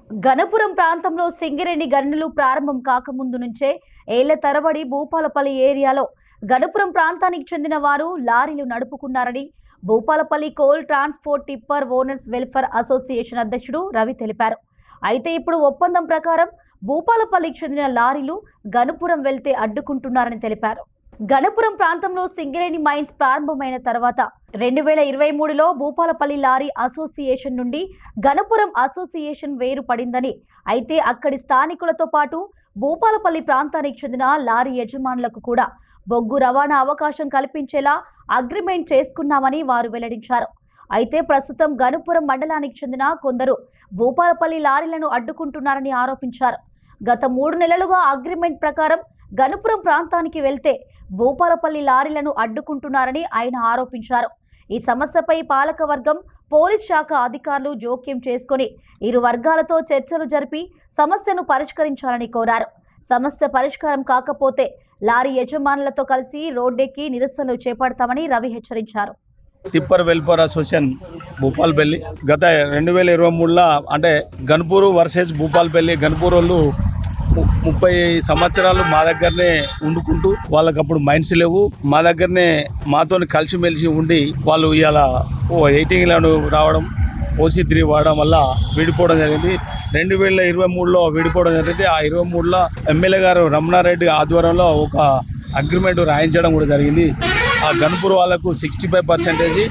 గణపురం ప్రాంతంలో సింగరేణి గనులు ప్రారంభం కాకముందు నుంచే ఏళ్ల తరబడి భూపాలపల్లి ఏరియాలో గణపురం ప్రాంతానికి చెందిన వారు లారీలు నడుపుకున్నారని Bhupalpally coal transport tipper owners welfare association అధ్యక్షుడు రవి తెలిపారు. అయితే ఇప్పుడు ఒప్పందం ప్రకారం భూపాలపల్లికి చెందిన లారీలు గణపురం వెళ్తే అడ్డుకుంటున్నారని తెలిపారు. గణపురం ప్రాంతంలో సింగరేణి మైన్స్ ప్రారంభమైన తర్వాత 2023లో భూపాలపల్లి లారీ అసోసియేషన్ నుండి గణపురం అసోసియేషన్ వేరు పడిందని, అయితే అక్కడి స్థానికులతో పాటు భూపాలపల్లి ప్రాంతానికి చెందిన లారీ యజమానులకు కూడా బొగ్గు రవాణా అవకాశం కల్పించేలా అగ్రిమెంట్ చేసుకున్నామని వారు వెల్లడించారు. అయితే ప్రస్తుతం గణపురం మండలానికి చెందిన కొందరు భూపాలపల్లి లారీలను అడ్డుకుంటున్నారని ఆరోపించారు. గత 3 నెలలుగా అగ్రిమెంట్ ప్రకారం గణపురం ప్రాంతానికి వెళ్తే భూపాలపల్లి లారీలను అడ్డుకుంటున్నారని ఆయన ఆరోపించారు. ఈ సమస్యపై పాలకవర్గం, పోలీస్ శాఖ అధికారులు జోక్యం చేసుకుని ఇరు వర్గాలతో చర్చలు జరిపి సమస్యను పరిష్కరించాలని కోరారు. సమస్య పరిష్కారం కాకపోతే లారీ యజమానులతో కలిసి రోడ్డెక్కి నిరసనలు చేపడతామని రవి హెచ్చరించారు. టిప్పర్ వెల్ఫేర్ అసోసియేషన్ భూపాలపల్లి గత 2023లో అంటే గన్పూర్ వర్సెస్ భూపాలపల్లి గన్పూర్ వాళ్ళు 30 సంవత్సరాలు మా దగ్గరనే వండుకుంటూ వాళ్ళకి అప్పుడు మైండ్స్ లేవు, మా దగ్గరనే మాతో కలిసిమెలిసి ఉండి వాళ్ళు ఇలా 18 రావడం, OC3 వాడడం వల్ల విడిపోవడం జరిగింది. 2023లో విడిపోవడం జరిగింది. ఆ 23లో ఎమ్మెల్యే గారు రమణారెడ్డి ఆధ్వర్యంలో ఒక అగ్రిమెంట్ రాయించడం కూడా జరిగింది. ఆ గన్పూర్ వాళ్ళకు 65%,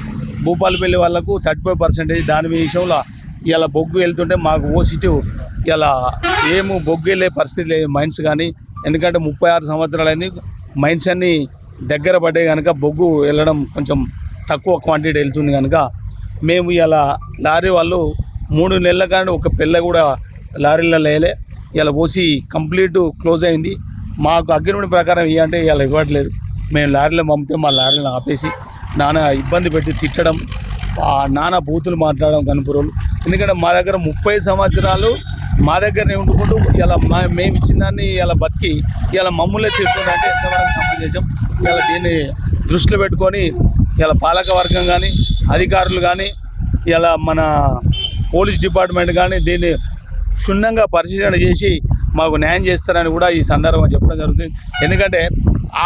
భూపాలపల్లి వాళ్ళకు 35%. దాని విషయంలో ఇలా బొగ్గు వెళ్తుంటే మాకు ఓసిటీ ఇలా ఏమో బొగ్గు వెళ్ళే పరిస్థితి లేదు మైన్స్ కానీ. ఎందుకంటే 36 సంవత్సరాలు అయింది, మైన్స్ అన్నీ దగ్గర పడ్డాయి కనుక బొగ్గు వెళ్ళడం కొంచెం తక్కువ క్వాంటిటీ వెళ్తుంది కనుక మేము ఇలా లారీ వాళ్ళు 3 నెలల కానీ ఒక పిల్ల కూడా లారీలో లేలే. ఇలా ఓసి కంప్లీట్ క్లోజ్ అయింది. మాకు అగ్రిమెంట్ ప్రకారం ఇవ్వంటే ఇలా ఇవ్వట్లేదు. మేము లారీలో పంపితే మా లారీలను ఆపేసి నానా ఇబ్బంది పెట్టి తిట్టడం, నానా బూతులు మాట్లాడడం గణపురంలో. ఎందుకంటే మా దగ్గర 30 సంవత్సరాలు మా దగ్గరనే ఉండుకుంటూ ఇలా మేము ఇచ్చిన దాన్ని ఇలా బతికి ఇలా మమ్మల్ని తిట్టుకుంటే ఎంతవరకు సమంజసం. ఇలా దీన్ని దృష్టిలో పెట్టుకొని ఇలా పాలక వర్గం కానీ, అధికారులు కానీ, ఇలా మన పోలీస్ డిపార్ట్మెంట్ కానీ దీన్ని క్షుణ్ణంగా పరిశీలన చేసి మాకు న్యాయం చేస్తారని కూడా ఈ సందర్భంగా చెప్పడం జరుగుతుంది. ఎందుకంటే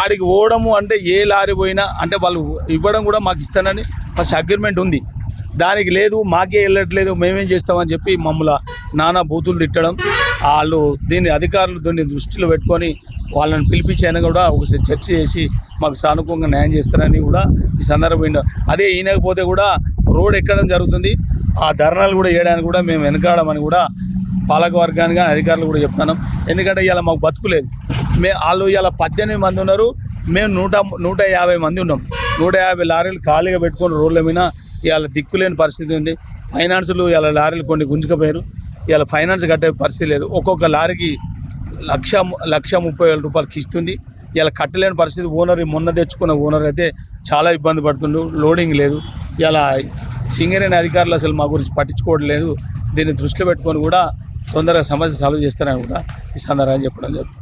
ఆడికి పోవడము అంటే ఏ లారీ పోయినా అంటే వాళ్ళు ఇవ్వడం కూడా మాకు ఇస్తానని ఫస్ట్ అగ్రిమెంట్ ఉంది, దానికి లేదు, మాకే వెళ్ళట్లేదు, మేమేం చేస్తామని చెప్పి మమ్మల్ని నానా బూతులు తిట్టడం. వాళ్ళు దీన్ని అధికారులు దీన్ని దృష్టిలో పెట్టుకొని వాళ్ళని పిలిపించైనా కూడా ఒకసారి చర్చ చేసి మాకు సానుకూలంగా న్యాయం చేస్తారని కూడా ఈ సందర్భంగా. అదే ఈయనకపోతే కూడా రోడ్ ఎక్కడం జరుగుతుంది. ఆ ధర్నాలు కూడా వేయడానికి కూడా మేము వెనకాడమని కూడా పాలక వర్గానికి కానీ అధికారులు కూడా చెప్తున్నాం. ఎందుకంటే ఇలా మాకు బతుకులేదు. వాళ్ళు ఇలా 18 మంది ఉన్నారు, మేము 150 మంది ఉన్నాం. 150 లారీలు ఖాళీగా పెట్టుకొని రోడ్ల మీద ఇవాళ దిక్కులేని పరిస్థితి ఉంది. ఫైనాన్సులు ఇలా లారీలు కొన్ని గుంజుకపోయారు. ఇలా ఫైనాన్స్ కట్టే పరిస్థితి లేదు. ఒక్కొక్క లారీకి 1,30,000 రూపాయలకి ఇస్తుంది. ఇలా కట్టలేని పరిస్థితి. ఓనర్ మొన్న తెచ్చుకున్న ఓనర్ అయితే చాలా ఇబ్బంది పడుతుండు, లోడింగ్ లేదు. ఇలా సింగరేణి అధికారులు అసలు మా గురించి పట్టించుకోవడం లేదు. దీన్ని దృష్టిలో పెట్టుకొని కూడా తొందరగా సమస్య సాల్వ్ చేస్తారని కూడా ఈ సందర్భంగా చెప్పడం జరుగుతుంది.